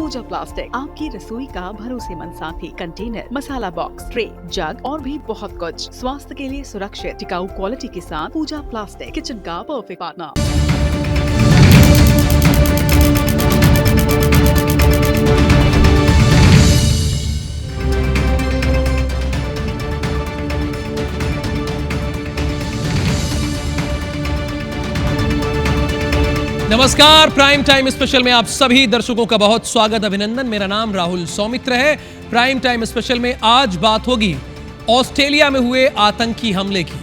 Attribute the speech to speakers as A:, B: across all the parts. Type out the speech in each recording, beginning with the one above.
A: पूजा plastic, आपकी रसोई का भरोसेमंद साथी। कंटेनर, मसाला बॉक्स, ट्रे, जग और भी बहुत कुछ। स्वास्थ्य के लिए सुरक्षित, टिकाऊ क्वालिटी के साथ पूजा प्लास्टिक, किचन का परफेक्ट पार्टनर।
B: नमस्कार, प्राइम टाइम स्पेशल में आप सभी दर्शकों का बहुत स्वागत, अभिनंदन। मेरा नाम राहुल सौमित्र है। प्राइम टाइम स्पेशल में आज बात होगी ऑस्ट्रेलिया में हुए आतंकी हमले की,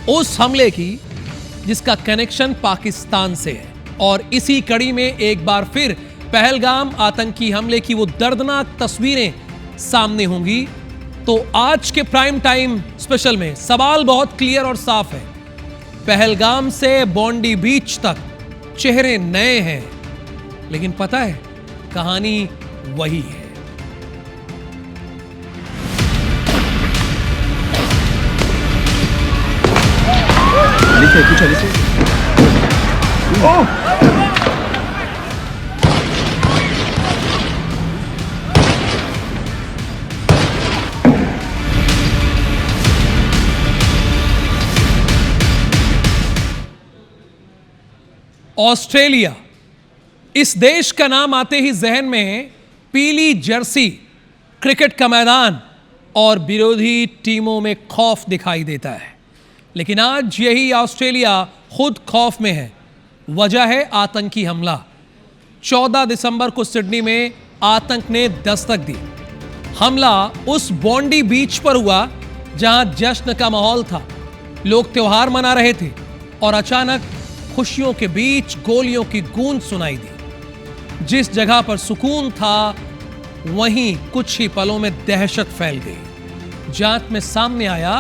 B: उस हमले की जिसका कनेक्शन पाकिस्तान से है। और इसी कड़ी में एक बार फिर पहलगाम आतंकी हमले की वो दर्दनाक तस्वीरें सामने होंगी। तो आज के प्राइम टाइम स्पेशल में सवाल बहुत क्लियर और साफ है। पहलगाम से बॉन्डी बीच तक चेहरे नए हैं, लेकिन पता है कहानी वही है। ऑस्ट्रेलिया, इस देश का नाम आते ही जहन में पीली जर्सी, क्रिकेट का मैदान और विरोधी टीमों में खौफ दिखाई देता है। लेकिन आज यही ऑस्ट्रेलिया खुद खौफ में है। वजह है आतंकी हमला। 14 दिसंबर को सिडनी में आतंक ने दस्तक दी। हमला उस बॉन्डी बीच पर हुआ जहां जश्न का माहौल था, लोग त्योहार मना रहे थे और अचानक खुशियों के बीच गोलियों की गूंज सुनाई दी। जिस जगह पर सुकून था वहीं कुछ ही पलों में दहशत फैल गई। जांच में सामने आया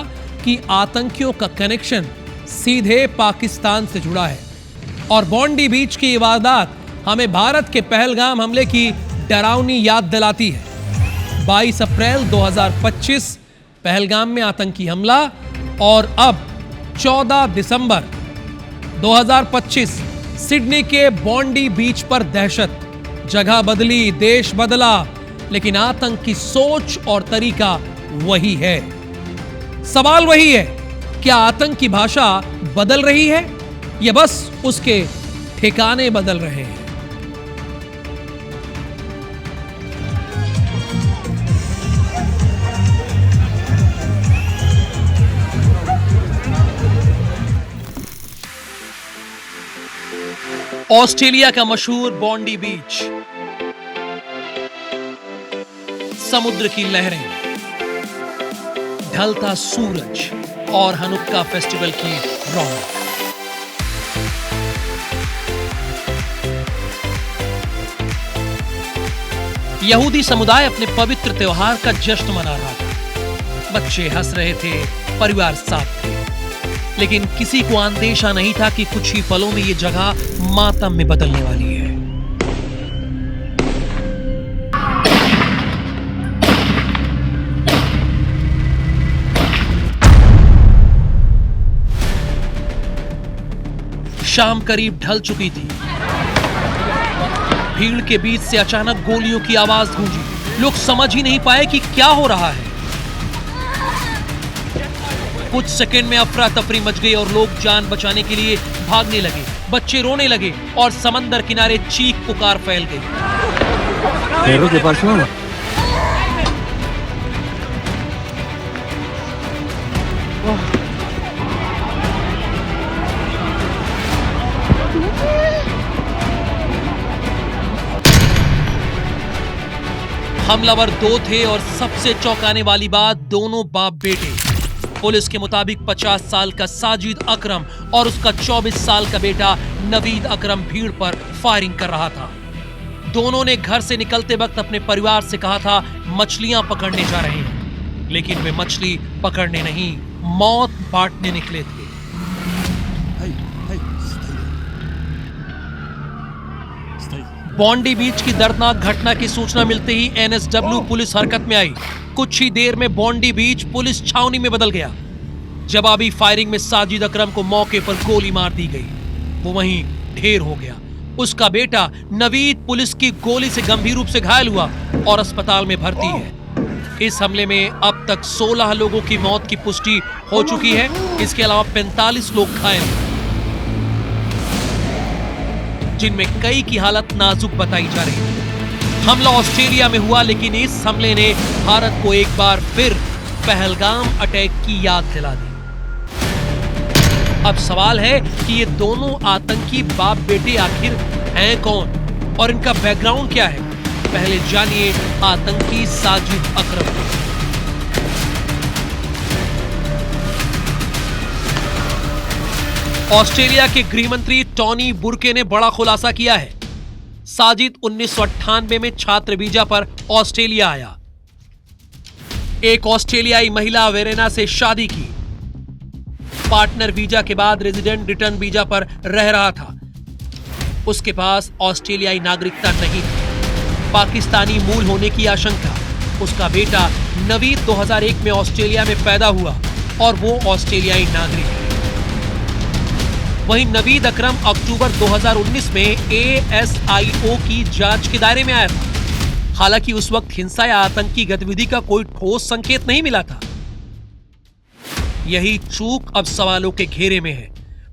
B: कि आतंकियों का कनेक्शन सीधे पाकिस्तान से जुड़ा है और बॉन्डी बीच की वारदात हमें भारत के पहलगाम हमले की डरावनी याद दिलाती है। 22 अप्रैल 2025 पहलगाम में आतंकी हमला और अब 14 दिसंबर 2025 सिडनी के बॉन्डी बीच पर दहशत। जगह बदली, देश बदला, लेकिन आतंक की सोच और तरीका वही है। सवाल वही है, क्या आतंक की भाषा बदल रही है या बस उसके ठिकाने बदल रहे हैं? ऑस्ट्रेलिया का मशहूर बॉन्डी बीच, समुद्र की लहरें, ढलता सूरज और हनुक्का फेस्टिवल की रौनक। यहूदी समुदाय अपने पवित्र त्योहार का जश्न मना रहा था। बच्चे हंस रहे थे, परिवार साथ थे, लेकिन किसी को अंदेशा नहीं था कि कुछ ही पलों में यह जगह मातम में बदलने वाली है। शाम करीब ढल चुकी थी। भीड़ के बीच से अचानक गोलियों की आवाज गूंजी। लोग समझ ही नहीं पाए कि क्या हो रहा है। कुछ सेकंड में अफरा तफरी मच गई और लोग जान बचाने के लिए भागने लगे। बच्चे रोने लगे और समंदर किनारे चीख पुकार फैल गई। हमलावर दो थे और सबसे चौंकाने वाली बात, दोनों बाप बेटे। पुलिस के मुताबिक 50 साल का साजिद अकरम और उसका 24 साल का बेटा नवीद अकरम भीड़ पर फायरिंग कर रहा था। दोनों ने घर से निकलते वक्त अपने परिवार से कहा था मछलियां पकड़ने जा रहे हैं, लेकिन वे मछली पकड़ने नहीं, मौत बांटने निकले थे। बॉन्डी बीच की दर्दनाक घटना की सूचना मिलते ही एनएसडब्ल्यू पुलिस हरकत में आई। कुछ ही देर में बॉन्डी बीच पुलिस छावनी में बदल गया। जवाबी फायरिंग में साजिद अकरम को मौके पर गोली मार दी गई। वो वहीं ढेर हो गया। उसका बेटा नवीद पुलिस की गोली से गंभीर रूप से घायल हुआ और अस्पताल में भर्ती है। इस हमले में अब तक 16 लोगों की मौत की पुष्टि हो चुकी है। इसके अलावा 45 लोग घायल हैं, जिनमें कई की हालत नाजुक बताई जा रही है। हमला ऑस्ट्रेलिया में हुआ, लेकिन इस हमले ने भारत को एक बार फिर पहलगाम अटैक की याद दिला दी। अब सवाल है कि ये दोनों आतंकी बाप बेटे आखिर हैं कौन और इनका बैकग्राउंड क्या है। पहले जानिए आतंकी साजिद अकरम को। ऑस्ट्रेलिया के गृहमंत्री टॉनी बुर्के ने बड़ा खुलासा किया है। साजिद 1998 में छात्र वीजा पर ऑस्ट्रेलिया आया। एक ऑस्ट्रेलियाई महिला वेरेना से शादी की। पार्टनर वीजा के बाद रेजिडेंट रिटर्न वीजा पर रह रहा था। उसके पास ऑस्ट्रेलियाई नागरिकता नहीं थी। पाकिस्तानी मूल होने की आशंका। उसका बेटा नवीद 2001 में ऑस्ट्रेलिया में पैदा हुआ और वो ऑस्ट्रेलियाई नागरिक है। वहीं नवीद अकरम अक्टूबर 2019 में ASIO की जांच के दायरे में आया था। हालांकि उस वक्त हिंसा या आतंकी गतिविधि का कोई ठोस संकेत नहीं मिला था। यही चूक अब सवालों के घेरे में है।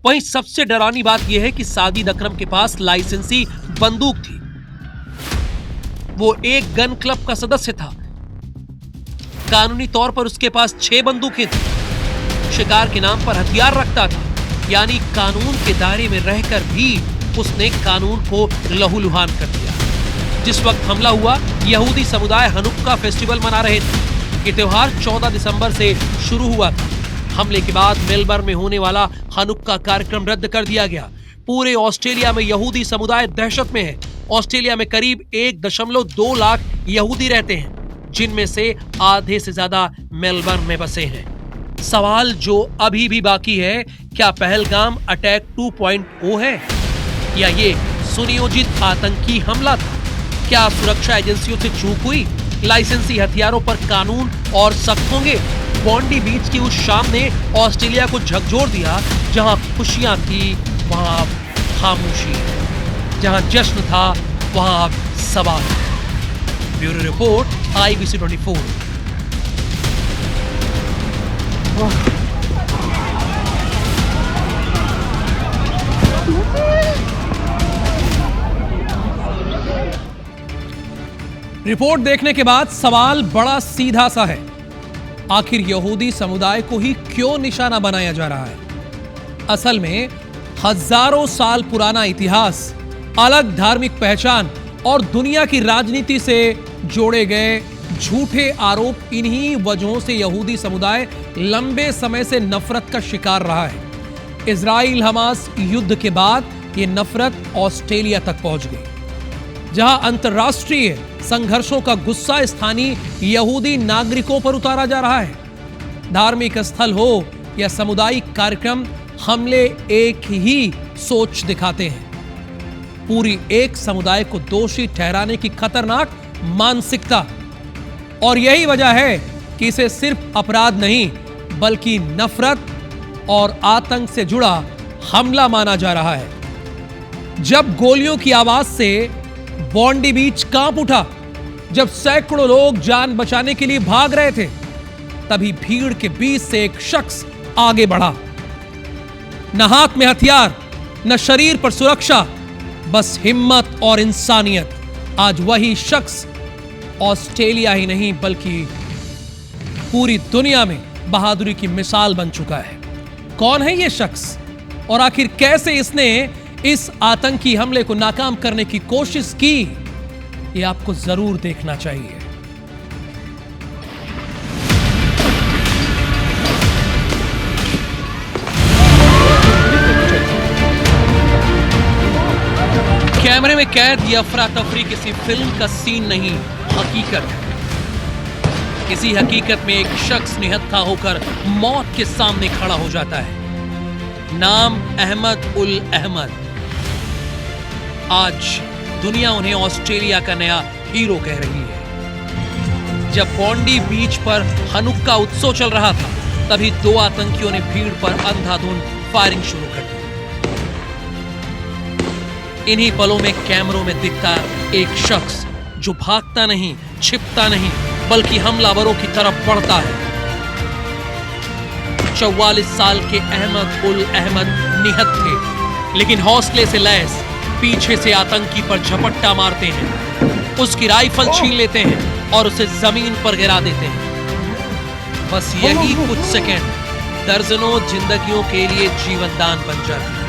B: वहीं सबसे डरावनी बात यह है कि साजिद अकरम के पास लाइसेंसी बंदूक थी। वो एक गन क्लब का सदस्य था। कानूनी तौर पर उसके पास 6 बंदूकें थी। शिकार के नाम पर हथियार रखता था, यानी कानून के दायरे में रहकर भी उसने कानून को लहूलुहान कर दिया। जिस वक्त हमला हुआ, यहूदी समुदाय हनुक्का फेस्टिवल मना रहे थे। ये त्योहार 14 दिसंबर से शुरू हुआ था। हमले के बाद मेलबर्न में होने वाला हनुक्का कार्यक्रम रद्द कर दिया गया। पूरे ऑस्ट्रेलिया में यहूदी समुदाय दहशत में है। ऑस्ट्रेलिया में करीब 1.2 लाख यहूदी रहते हैं, जिनमें से आधे से ज्यादा मेलबर्न में बसे हैं। सवाल जो अभी भी बाकी है, क्या पहलगाम अटैक 2.0 है या ये सुनियोजित आतंकी हमला था? क्या सुरक्षा एजेंसियों से चूक हुई? लाइसेंसी हथियारों पर कानून और सख्त होंगे? बॉन्डी बीच की उस शाम ने ऑस्ट्रेलिया को झकझोर दिया। जहां खुशियां थी वहां खामोशी, जहां जश्न था वहां सवाल। Bureau report, IBC 24। रिपोर्ट देखने के बाद सवाल बड़ा सीधा सा है। आखिर यहूदी समुदाय को ही क्यों निशाना बनाया जा रहा है? असल में हजारों साल पुराना इतिहास, अलग धार्मिक पहचान और दुनिया की राजनीति से जोड़े गए झूठे आरोप, इन्हीं वजहों से यहूदी समुदाय लंबे समय से नफरत का शिकार रहा है। इजराइल हमास युद्ध के बाद ये नफरत ऑस्ट्रेलिया तक पहुंच गई, जहां अंतर्राष्ट्रीय संघर्षों का गुस्सा स्थानीय यहूदी नागरिकों पर उतारा जा रहा है। धार्मिक स्थल हो या सामुदायिक कार्यक्रम, हमले एक ही सोच दिखाते हैं। पूरी एक समुदाय को दोषी ठहराने की खतरनाक मानसिकता। और यही वजह है कि इसे सिर्फ अपराध नहीं, बल्कि नफरत और आतंक से जुड़ा हमला माना जा रहा है। जब गोलियों की आवाज से बॉन्डी बीच कांप उठा, जब सैकड़ों लोग जान बचाने के लिए भाग रहे थे, तभी भीड़ के बीच से एक शख्स आगे बढ़ा। न हाथ में हथियार, न शरीर पर सुरक्षा, बस हिम्मत और इंसानियत। आज वही शख्स ऑस्ट्रेलिया ही नहीं बल्कि पूरी दुनिया में बहादुरी की मिसाल बन चुका है। कौन है ये शख्स और आखिर कैसे इसने इस आतंकी हमले को नाकाम करने की कोशिश की? ये आपको जरूर देखना चाहिए। कैमरे में कैद ये अफरा तफरी किसी फिल्म का सीन नहीं, हकीकत है। किसी हकीकत में एक शख्स निहत्था होकर मौत के सामने खड़ा हो जाता है। नाम अहमद उल अहमद। आज दुनिया उन्हें ऑस्ट्रेलिया का नया हीरो कह रही है। जब बॉन्डी बीच पर हनुक्का उत्सव चल रहा था, तभी 2 आतंकियों ने भीड़ पर अंधाधुंध फायरिंग शुरू कर दी। इन्हीं पलों में कैमरों में दिखता एक शख्स जो भागता नहीं, छिपता नहीं, बल्कि हमलावरों की तरफ बढ़ता है। 44 साल के अहमद उल अहमद निहत थे, लेकिन हौसले से लैस पीछे से आतंकी पर झपट्टा मारते हैं, उसकी राइफल छीन लेते हैं और उसे जमीन पर गिरा देते हैं। बस यही कुछ सेकंड दर्जनों जिंदगियों के लिए जीवन दान बन जाता है।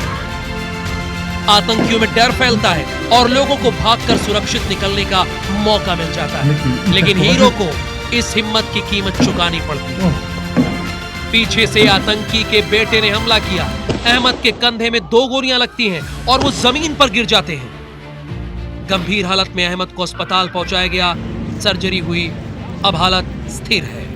B: आतंकियों में डर फैलता है और लोगों को भागकर सुरक्षित निकलने का मौका मिल जाता है, लेकिन हीरो को इस हिम्मत की कीमत चुकानी पड़ती है। पीछे से आतंकी के बेटे ने हमला किया, अहमद के कंधे में 2 गोलियां लगती हैं और वो जमीन पर गिर जाते हैं। गंभीर हालत में अहमद को अस्पताल पहुंचाया गया, सर्जरी हुई, अब हालत स्थिर है।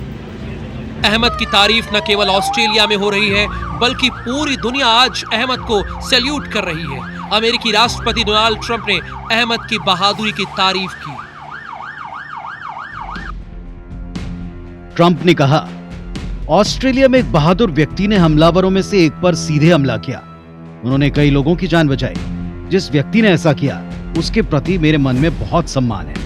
B: अहमद की तारीफ न केवल ऑस्ट्रेलिया में हो रही है, बल्कि पूरी दुनिया आज अहमद को सैल्यूट कर रही है। अमेरिकी राष्ट्रपति डोनाल्ड ट्रंप ने अहमद की बहादुरी की तारीफ की।
C: ट्रंप ने कहा, ऑस्ट्रेलिया में एक बहादुर व्यक्ति ने हमलावरों में से एक पर सीधे हमला किया। उन्होंने कई लोगों की जान बचाई। जिस व्यक्ति ने ऐसा किया, उसके प्रति मेरे मन में बहुत सम्मान है।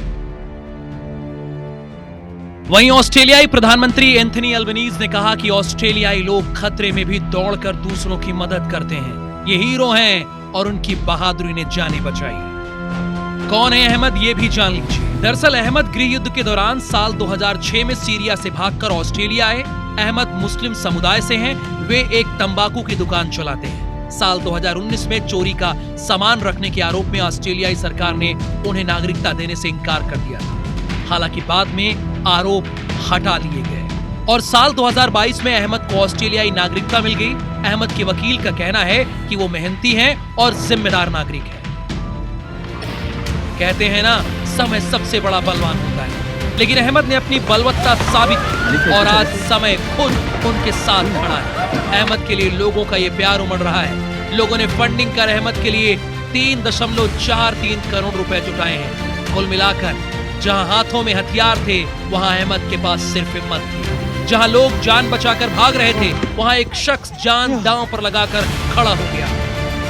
B: वहीं ऑस्ट्रेलियाई प्रधानमंत्री एंथनी अल्बनीज ने कहा कि ऑस्ट्रेलियाई लोग खतरे में भी दौड़कर दूसरों की मदद करते हैं। ये हीरो हैं और उनकी बहादुरी ने जानें बचाई। कौन है अहमद, ये भी जान लीजिए। दरअसल अहमद गृह युद्ध के दौरान साल 2006 में सीरिया से भागकर ऑस्ट्रेलिया आए। अहमद मुस्लिम समुदाय से हैं। वे एक तंबाकू की दुकान चलाते हैं। साल 2019 में चोरी का सामान रखने के आरोप में ऑस्ट्रेलियाई सरकार ने उन्हें नागरिकता देने से इनकार कर दिया था। हालांकि बाद में आरोप हटा लिए गए और साल 2022 में अहमद को ऑस्ट्रेलियाई नागरिकता मिल गई। अहमद के वकील का कहना है कि वो मेहनती हैं और जिम्मेदार नागरिक हैं। कहते हैं ना, समय सबसे बड़ा बलवान होता है, लेकिन अहमद ने अपनी बलवत्ता साबित की और आज समय खुद उनके साथ खड़ा है। अहमद के लिए लोगों का ये प्यार उमड़ रहा है। लोगों ने फंडिंग कर अहमद के लिए 3.43 करोड़ रुपए जुटाए हैं। कुल मिलाकर जहां हाथों में हथियार थे, वहां अहमद के पास सिर्फ हिम्मत थी। जहां लोग जान बचाकर भाग रहे थे, वहां एक शख्स जान दांव पर लगाकर खड़ा हो गया।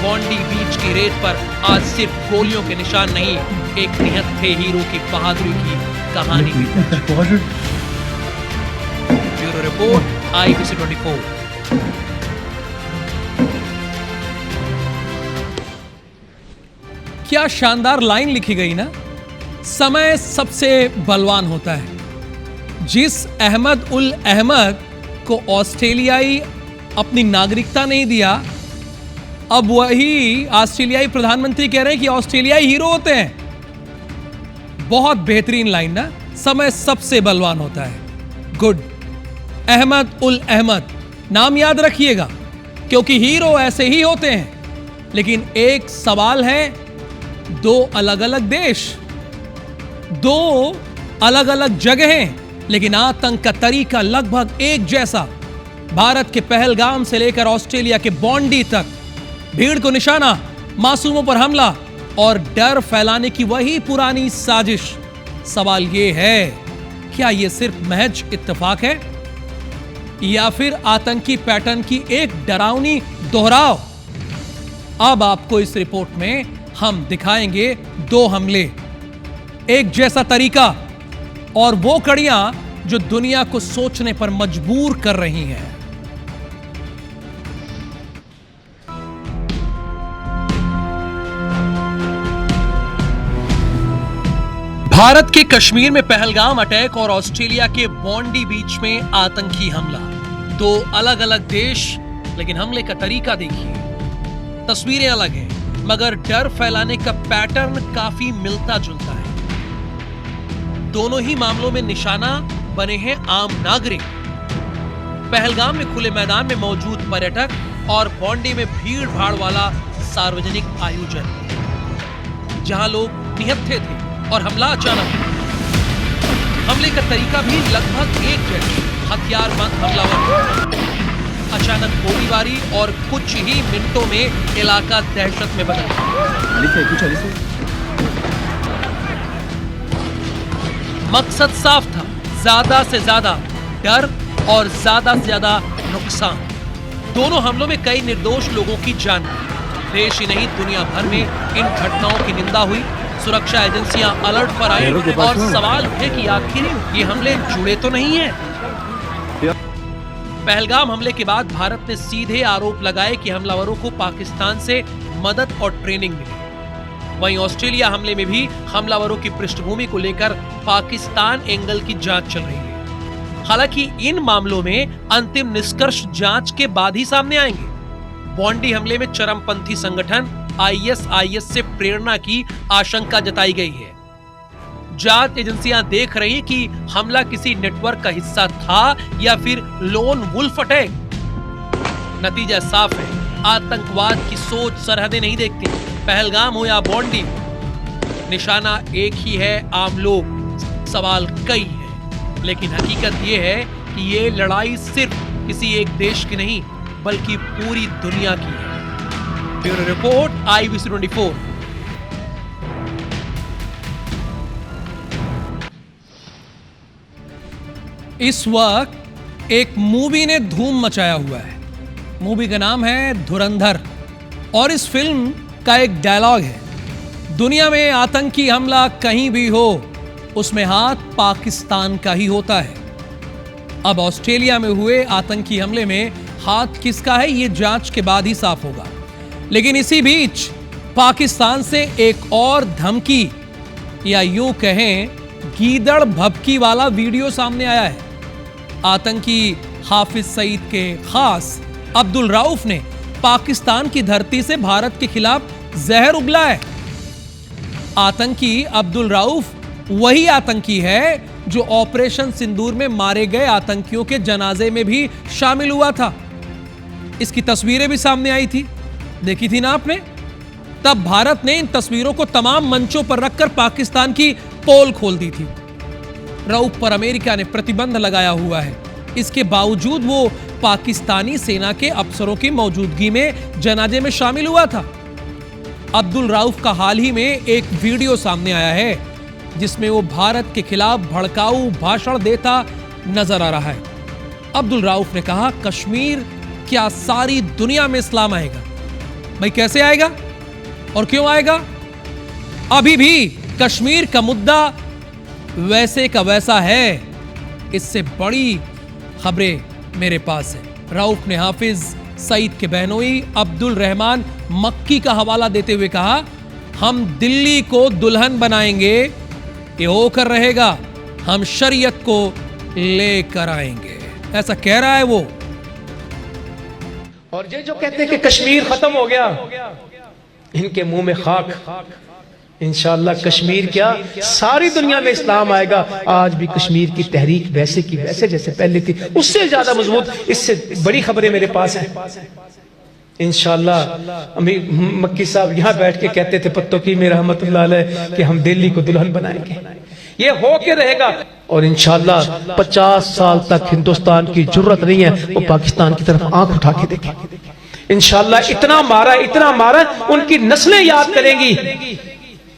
B: बॉन्डी बीच की रेत पर आज सिर्फ गोलियों के निशान नहीं, एक निहत्थे हीरो की बहादुरी की कहानी। Bureau report, IBC 24। क्या शानदार लाइन लिखी गई ना। समय सबसे बलवान होता है। जिस अहमद उल अहमद को ऑस्ट्रेलियाई अपनी नागरिकता नहीं दिया, अब वही ऑस्ट्रेलियाई प्रधानमंत्री कह रहे हैं कि ऑस्ट्रेलियाई हीरो होते हैं। बहुत बेहतरीन लाइन ना। समय सबसे बलवान होता है। गुड। अहमद उल अहमद नाम याद रखिएगा, क्योंकि हीरो ऐसे ही होते हैं। लेकिन एक सवाल है, 2 अलग अलग देश, 2 अलग अलग जगहें, लेकिन आतंक का तरीका लगभग एक जैसा। भारत के पहलगाम से लेकर ऑस्ट्रेलिया के बॉन्डी तक, भीड़ को निशाना, मासूमों पर हमला और डर फैलाने की वही पुरानी साजिश। सवाल यह है, क्या यह सिर्फ महज इत्तेफाक है या फिर आतंकी पैटर्न की एक डरावनी दोहराव? अब आपको इस रिपोर्ट में हम दिखाएंगे 2 हमले, एक जैसा तरीका और वो कड़ियां जो दुनिया को सोचने पर मजबूर कर रही हैं। भारत के कश्मीर में पहलगाम अटैक और ऑस्ट्रेलिया के बॉन्डी बीच में आतंकी हमला। 2 अलग अलग देश, लेकिन हमले का तरीका देखिए। तस्वीरें अलग हैं, मगर डर फैलाने का पैटर्न काफी मिलता जुलता है। दोनों ही मामलों में निशाना बने हैं आम नागरिक। पहलगाम में खुले मैदान में मौजूद पर्यटक और बॉन्डी में भीड़ भाड़ वाला सार्वजनिक आयोजन, जहां लोग निहत्थे थे और हमला अचानक। हमले का तरीका भी लगभग एक जैसा। हथियारबंद हमलावर, अचानक गोलीबारी और कुछ ही मिनटों में इलाका दहशत में बदल गया। मकसद साफ था, ज्यादा से ज्यादा डर और ज्यादा से ज्यादा नुकसान। दोनों हमलों में कई निर्दोष लोगों की जान गई। देश ही नहीं दुनिया भर में इन घटनाओं की निंदा हुई। सुरक्षा एजेंसियां अलर्ट पर आई और सवाल है कि आखिर ये हमले जुड़े तो नहीं हैं। पहलगाम हमले के बाद भारत ने सीधे आरोप लगाए कि हमलावरों को पाकिस्तान से मदद और ट्रेनिंग मिली। वहीं ऑस्ट्रेलिया हमले में भी हमलावरों की पृष्ठभूमि को लेकर पाकिस्तान एंगल की जांच चल रही है। हालांकि इन मामलों में अंतिम निष्कर्ष जांच के बाद ही सामने आएंगे। बॉन्डी हमले में चरमपंथी संगठन ISIS से प्रेरणा की आशंका जताई गई है। जांच एजेंसियां देख रही हैं कि हमला किसी नेटवर्क का हिस्सा था या फिर लोन वुल्फ अटैक। नतीजा साफ है, आतंकवाद की सोच सरहदें नहीं देखती। पहलगाम हो या बॉन्डी, निशाना एक ही है, आम लोग। सवाल कई है, लेकिन हकीकत यह है कि ये लड़ाई सिर्फ किसी एक देश की नहीं बल्कि पूरी दुनिया की है। Bureau report, IBC 24। इस वक्त एक मूवी ने धूम मचाया हुआ है। मूवी का नाम है धुरंधर और इस फिल्म का एक डायलॉग है, दुनिया में आतंकी हमला कहीं भी हो उसमें हाथ पाकिस्तान का ही होता है। अब ऑस्ट्रेलिया में हुए आतंकी हमले में हाथ किसका है ये जांच के बाद ही साफ होगा। लेकिन इसी बीच पाकिस्तान से एक और धमकी या यूं कहें गीदड़ भभकी वाला वीडियो सामने आया है। आतंकी हाफिज सईद के खास अब्दुल राउफ ने पाकिस्तान की धरती से भारत के खिलाफ जहर उगला है। आतंकी अब्दुल राउफ वही आतंकी है जो ऑपरेशन सिंदूर में मारे गए आतंकियों के जनाजे में भी शामिल हुआ था। इसकी तस्वीरें भी सामने आई थी, देखी थी ना आपने। तब भारत ने इन तस्वीरों को तमाम मंचों पर रखकर पाकिस्तान की पोल खोल दी थी। रऊफ पर अमेरिका ने प्रतिबंध लगाया हुआ है। इसके बावजूद वो पाकिस्तानी सेना के अफसरों की मौजूदगी में जनाजे में शामिल हुआ था। अब्दुल राउफ का हाल ही में एक वीडियो सामने आया है जिसमें वो भारत के खिलाफ भड़काऊ भाषण देता नजर आ रहा है। अब्दुल राउफ ने कहा, कश्मीर क्या सारी दुनिया में इस्लाम आएगा? भाई कैसे आएगा और क्यों आएगा? अभी भी कश्मीर का मुद्दा वैसे का वैसा है। इससे बड़ी खबरें मेरे पास है। राउफ ने हाफिज सईद के बहनोई अब्दुल रहमान मक्की का हवाला देते हुए कहा, हम दिल्ली को दुल्हन बनाएंगे, ये होकर रहेगा, हम शरीयत को लेकर आएंगे, ऐसा कह रहा है वो।
D: और ये जो कहते हैं कि कश्मीर खत्म हो गया, इनके मुंह में खाक। इंशाअल्लाह कश्मीर क्या सारी दुनिया में इस्लाम आएगा। आज भी कश्मीर की तहरीक वैसे की वैसे जैसे पहले थी, उससे ज्यादा मजबूत। इससे बड़ी खबरें मेरे पास हैं। इंशाअल्लाह मक्की साहब यहाँ बैठ के कहते थे पत्तों की में रहमतुल्लाह अलैह कि हम दिल्ली को दुल्हन बनाएंगे, ये हो के रहेगा। और इंशाअल्लाह 50 साल तक हिंदुस्तान की जरूरत नहीं है वो पाकिस्तान की तरफ आंख उठा के देखे। इंशाअल्लाह इतना मारा उनकी नस्लें याद करेंगी।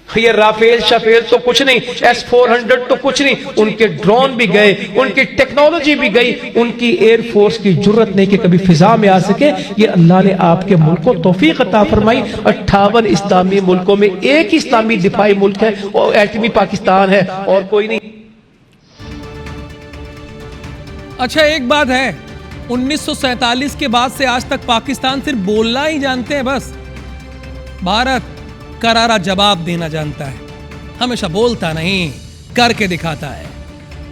D: ये राफेल शफेल तो कुछ नहीं, S-400 तो कुछ नहीं, उनके ड्रोन भी गए, उनकी टेक्नोलॉजी भी गई, उनकी एयरफोर्स की जरूरत नहीं कि कभी फिजा में आ सके। ये अल्लाह ने आपके मुल्क को तौफीक अता फरमाई। 58 इस्लामी मुल्कों में एक इस्लामी दिफाई मुल्क है और एटमी पाकिस्तान है और कोई नहीं।
B: अच्छा एक बात है, 1947 के बाद से आज तक पाकिस्तान सिर्फ बोलना ही जानते हैं बस। भारत करारा जवाब देना जानता है, हमेशा बोलता नहीं करके दिखाता है।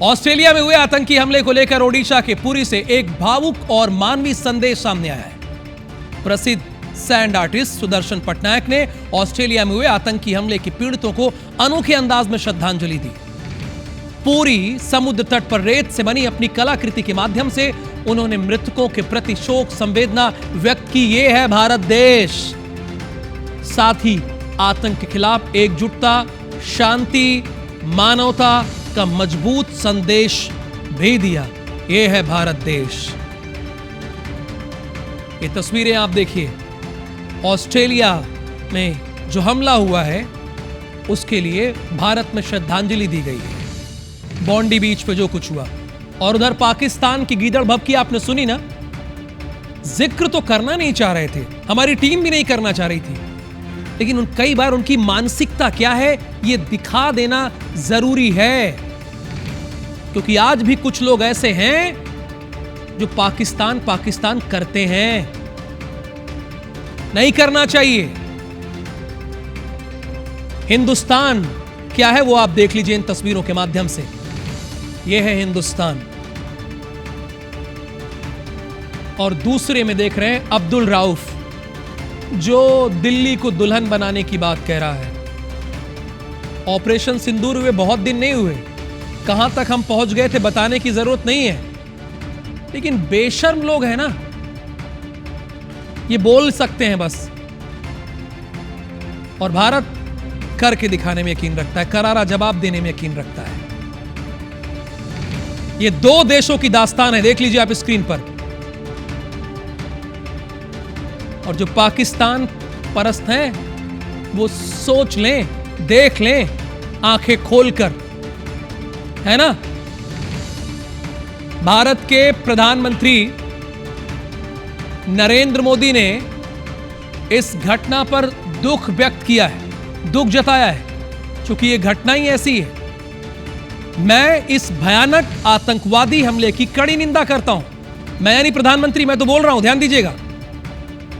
B: ऑस्ट्रेलिया में हुए आतंकी हमले को लेकर ओडिशा के पुरी से एक भावुक और मानवीय संदेश सामने आया है। प्रसिद्ध सैंड आर्टिस्ट सुदर्शन पटनायक ने ऑस्ट्रेलिया में हुए आतंकी हमले के पीड़ितों को अनोखे अंदाज में श्रद्धांजलि दी। पूरी समुद्र तट पर रेत से बनी अपनी कलाकृति के माध्यम से उन्होंने मृतकों के प्रति शोक संवेदना व्यक्त की। ये है भारत देश। साथ ही आतंक के खिलाफ एकजुटता, शांति, मानवता का मजबूत संदेश भी दिया। यह है भारत देश। ये तस्वीरें आप देखिए, ऑस्ट्रेलिया में जो हमला हुआ है उसके लिए भारत में श्रद्धांजलि दी गई है। बॉन्डी बीच पे जो कुछ हुआ, और उधर पाकिस्तान की गीदड़ भभकी आपने सुनी ना, जिक्र तो करना नहीं चाह रहे थे, हमारी टीम भी नहीं करना चाह रही थी, लेकिन कई बार उनकी मानसिकता क्या है ये दिखा देना जरूरी है, क्योंकि आज भी कुछ लोग ऐसे हैं जो पाकिस्तान पाकिस्तान करते हैं। नहीं करना चाहिए। हिंदुस्तान क्या है वो आप देख लीजिए इन तस्वीरों के माध्यम से। यह है हिंदुस्तान, और दूसरे में देख रहे हैं अब्दुल राउफ, जो दिल्ली को दुल्हन बनाने की बात कह रहा है। ऑपरेशन सिंदूर हुए बहुत दिन नहीं हुए, कहां तक हम पहुंच गए थे बताने की जरूरत नहीं है, लेकिन बेशर्म लोग हैं ना, ये बोल सकते हैं बस। और भारत करके दिखाने में यकीन रखता है, करारा जवाब देने में यकीन रखता है। ये दो देशों की दास्तान है, देख लीजिए आप स्क्रीन पर। और जो पाकिस्तान परस्त हैं वो सोच लें, देख लें आंखें खोलकर, है ना। भारत के प्रधानमंत्री नरेंद्र मोदी ने इस घटना पर दुख व्यक्त किया है, दुख जताया है, क्योंकि यह घटना ही ऐसी है। मैं इस भयानक आतंकवादी हमले की कड़ी निंदा करता हूं। मैं यानी प्रधानमंत्री, मैं तो बोल रहा हूं, ध्यान दीजिएगा।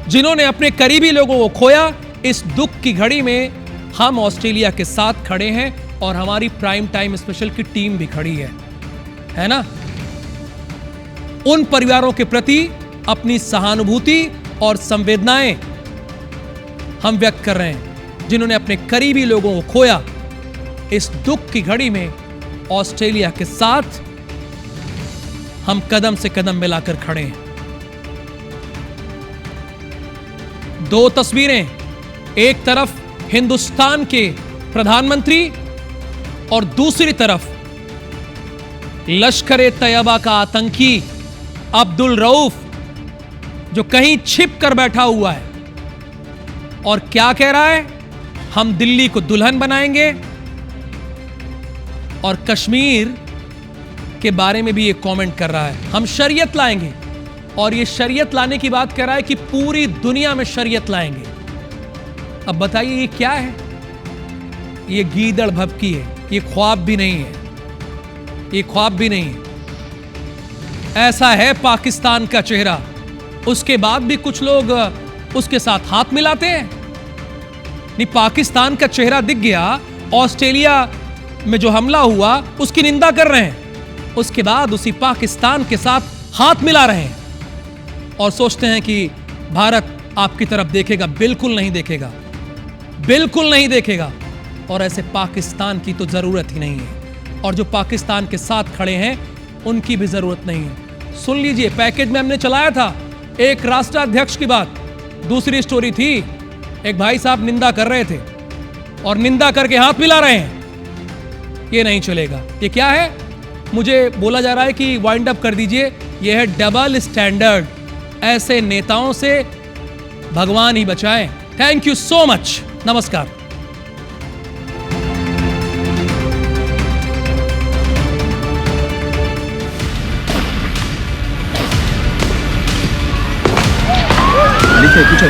B: जिन्होंने अपने करीबी लोगों को खोया, इस दुख की घड़ी में हम ऑस्ट्रेलिया के साथ खड़े हैं और हमारी प्राइम टाइम स्पेशल की टीम भी खड़ी है ना। उन परिवारों के प्रति अपनी सहानुभूति और संवेदनाएं हम व्यक्त कर रहे हैं, जिन्होंने अपने करीबी लोगों को खोया। इस दुख की घड़ी में ऑस्ट्रेलिया के साथ हम कदम से कदम मिलाकर खड़े हैं। दो तस्वीरें, एक तरफ हिंदुस्तान के प्रधानमंत्री और दूसरी तरफ लश्कर-ए-तैयबा का आतंकी अब्दुल रऊफ, जो कहीं छिप कर बैठा हुआ है और क्या कह रहा है, हम दिल्ली को दुल्हन बनाएंगे। और कश्मीर के बारे में भी ये कमेंट कर रहा है, हम शरीयत लाएंगे। और ये शरीयत लाने की बात कर रहा है कि पूरी दुनिया में शरीयत लाएंगे। अब बताइए ये क्या है? ये गीदड़ भभकी है, ये ख्वाब भी नहीं है, ये ख्वाब भी नहीं है। ऐसा है पाकिस्तान का चेहरा। उसके बाद भी कुछ लोग उसके साथ हाथ मिलाते हैं। नहीं, पाकिस्तान का चेहरा दिख गया, ऑस्ट्रेलिया में जो हमला हुआ उसकी निंदा कर रहे हैं, उसके बाद उसी पाकिस्तान के साथ हाथ मिला रहे हैं और सोचते हैं कि भारत आपकी तरफ देखेगा। बिल्कुल नहीं देखेगा, बिल्कुल नहीं देखेगा। और ऐसे पाकिस्तान की तो जरूरत ही नहीं है, और जो पाकिस्तान के साथ खड़े हैं उनकी भी जरूरत नहीं है। सुन लीजिए, पैकेज में हमने चलाया था एक राष्ट्राध्यक्ष की बात। दूसरी स्टोरी थी, एक भाई साहब निंदा कर रहे थे और निंदा करके हाथ मिला रहे हैं। ये नहीं चलेगा। ये क्या है? मुझे बोला जा रहा है कि वाइंड अप कर दीजिए। यह है डबल स्टैंडर्ड। ऐसे नेताओं से भगवान ही बचाए। Thank you so much. नमस्कार।
E: कुछ